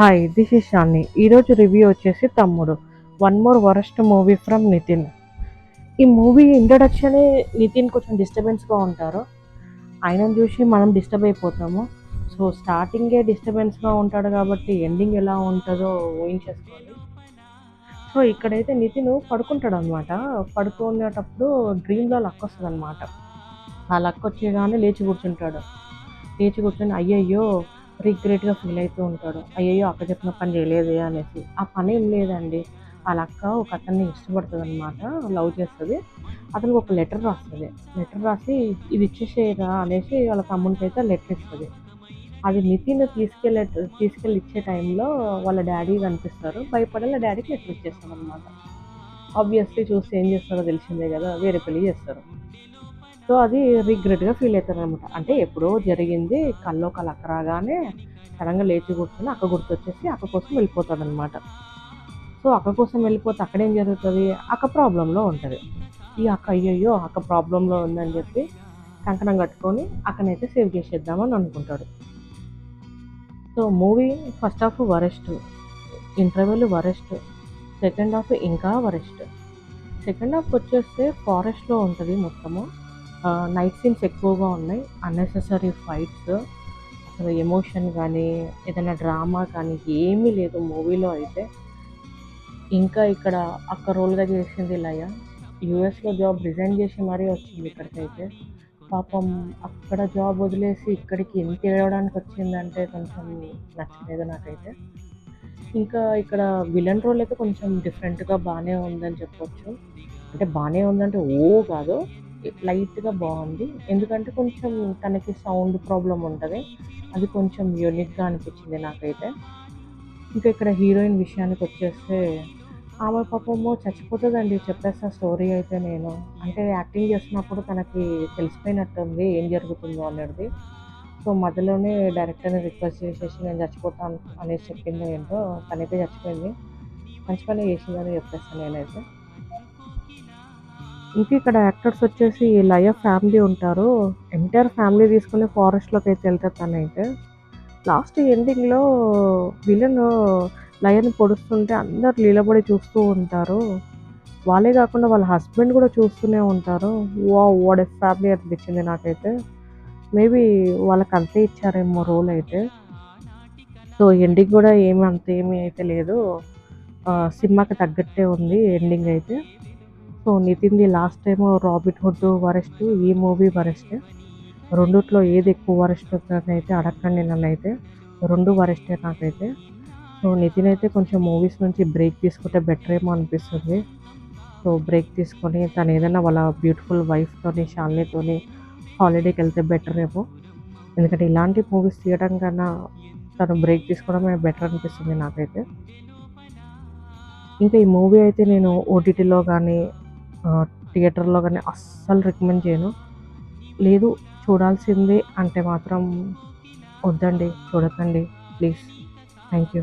Hi this is షాన్ని. ఈరోజు review వచ్చేసి తమ్ముడు, one more worst movie from Nithin. ఈ మూవీ ఇంట్రడక్షనే నితిన్ కొంచెం డిస్టర్బెన్స్గా ఉంటారు. ఆయనను చూసి మనం డిస్టర్బ్ అయిపోతాము. సో స్టార్టింగే డిస్టర్బెన్స్గా ఉంటాడు కాబట్టి ఎండింగ్ ఎలా ఉంటుందో ఊహించేసుకోండి. సో ఇక్కడైతే నితిన్ పడుకుంటాడు అనమాట. పడుకునేటప్పుడు డ్రీమ్లో లక్ వస్తుంది అనమాట. ఆ లక్ వచ్చేగానే లేచి కూర్చుంటాడు. లేచి కూర్చొని అయ్యయ్యో రిగ్రెట్గా ఫీల్ అవుతూ ఉంటాడు. అయ్యయ్యో అక్క చెప్పిన పని చేయలేదు అనేసి. ఆ పని ఏం లేదండి, వాళ్ళ అక్క ఒక అతన్ని ఇష్టపడుతుంది అనమాట, లవ్ చేస్తుంది. అతనికి ఒక లెటర్ రాస్తుంది. లెటర్ రాసి ఇది ఇచ్చేసేయరా అనేసి వాళ్ళ తమ్మునికి అయితే లెటర్ ఇస్తుంది. అది నితిన్ తీసుకెళ్ళి ఇచ్చే టైంలో వాళ్ళ డాడీ కనిపిస్తారు. భయపడి వాళ్ళ డాడీకి లెటర్ ఇచ్చేస్తాం అనమాట. ఆబ్వియస్లీ చూస్తే ఏం చేస్తారో తెలిసిందే కదా, వేరే పెళ్లి చేస్తారు. సో అది రిగ్రెట్గా ఫీల్ అవుతారనమాట. అంటే ఎప్పుడో జరిగింది, కల్లో కలక్క రాగానే సడన్గా లేచి కూర్చొని అక్క గుర్తొచ్చేసి అక్క కోసం వెళ్ళిపోతాడనమాట. సో అక్క కోసం వెళ్ళిపోతే అక్కడేం జరుగుతుంది, అక్క ప్రాబ్లంలో ఉంటుంది. ఈ అక్క అయ్యయ్యో అక్క ప్రాబ్లంలో ఉందని చెప్పి కంకణం కట్టుకొని అక్కనైతే సేవ్ చేసేద్దామని అనుకుంటాడు. So movie first half worst, interval worst, second half ఇంకా వరెస్ట్. సెకండ్ హాఫ్ వచ్చేస్తే ఫారెస్ట్లో ఉంటుంది మొత్తము. నైట్ సీన్స్ ఎక్కువగా ఉన్నాయి, అన్నెసెసరీ ఫైట్స్, అసలు ఎమోషన్ కానీ ఏదైనా డ్రామా కానీ ఏమీ లేదు మూవీలో అయితే. ఇంకా ఇక్కడ అక్క రోల్గా చేసింది లయ, యూఎస్లో జాబ్ రిజైన్ చేసి మరీ వచ్చింది ఇక్కడికైతే. పాపం అక్కడ జాబ్ వదిలేసి ఇక్కడికి ఎంత ఏడవడానికి వచ్చిందంటే కొంచెం నచ్చలేదు నాకైతే. ఇంకా ఇక్కడ విలన్ రోల్ అయితే కొంచెం డిఫరెంట్గా బాగానే ఉందని చెప్పొచ్చు. అంటే బాగానే ఉందంటే ఓ కాదు, లైట్గా బాగుంది. ఎందుకంటే కొంచెం తనకి సౌండ్ ప్రాబ్లం ఉంటుంది, అది కొంచెం యూనిక్గా అనిపించింది నాకైతే. ఇంకా ఇక్కడ హీరోయిన్ విషయానికి వచ్చేస్తే ఆమె పాపము చచ్చిపోతుందండి, చెప్పేస్తా స్టోరీ అయితే నేను. అంటే యాక్టింగ్ చేస్తున్నప్పుడు తనకి తెలిసిపోయినట్టుంది ఏం జరుగుతుందో అనేది. సో మధ్యలోనే డైరెక్టర్ని రిక్వెస్ట్ చేసేసి నేను చచ్చిపోతాను అనేసి చెప్పిందో ఏంటో, తనైతే చచ్చిపోయింది. మంచి పని చేసిందని చెప్పేస్తాను నేనైతే. ఇంకా ఇక్కడ యాక్టర్స్ వచ్చేసి లయ ఫ్యామిలీ ఉంటారు. ఎంటైర్ ఫ్యామిలీ తీసుకుని ఫారెస్ట్లోకి అయితే వెళ్తారు. తనైతే లాస్ట్ ఎండింగ్లో విలన్ లయని పొడుస్తుంటే అందరు నిలబడి చూస్తూ ఉంటారు. వాళ్ళే కాకుండా వాళ్ళ హస్బెండ్ కూడా చూస్తూనే ఉంటారు. వాట్ ఎ ఫ్యామిలీ అనిపించింది నాకైతే. మేబీ వాళ్ళకి అంతే ఇచ్చారేమో రోల్ అయితే. సో ఎండింగ్ కూడా ఏమీ అయితే లేదు, సినిమాకి తగ్గట్టే ఉంది ఎండింగ్ అయితే. సో నితిన్ది last time Robin Hood worst, ఈ మూవీ వరెస్ట్. రెండిట్లో ఏది ఎక్కువ వరెస్ట్ అని అయితే అడగండి నన్ను అయితే. రెండు వరెస్టే నాకైతే. సో నితిన్ అయితే కొంచెం మూవీస్ నుంచి బ్రేక్ తీసుకుంటే బెటర్ ఏమో అనిపిస్తుంది. సో బ్రేక్ తీసుకొని తను ఏదైనా వాళ్ళ బ్యూటిఫుల్ వైఫ్తోని శాలినితోని హాలిడేకి వెళ్తే బెటర్ ఏమో. ఎందుకంటే ఇలాంటి మూవీస్ తీయడం కన్నా తను బ్రేక్ తీసుకోవడమే బెటర్ అనిపిస్తుంది నాకైతే. ఇంకా ఈ మూవీ అయితే నేను ఓటీటీలో కానీ థియేటర్లో కానీ అస్సలు రికమెండ్ చేయను. లేదు చూడాల్సిందే అంటే మాత్రం వద్దండి, చూడకండి ప్లీజ్. Thank you.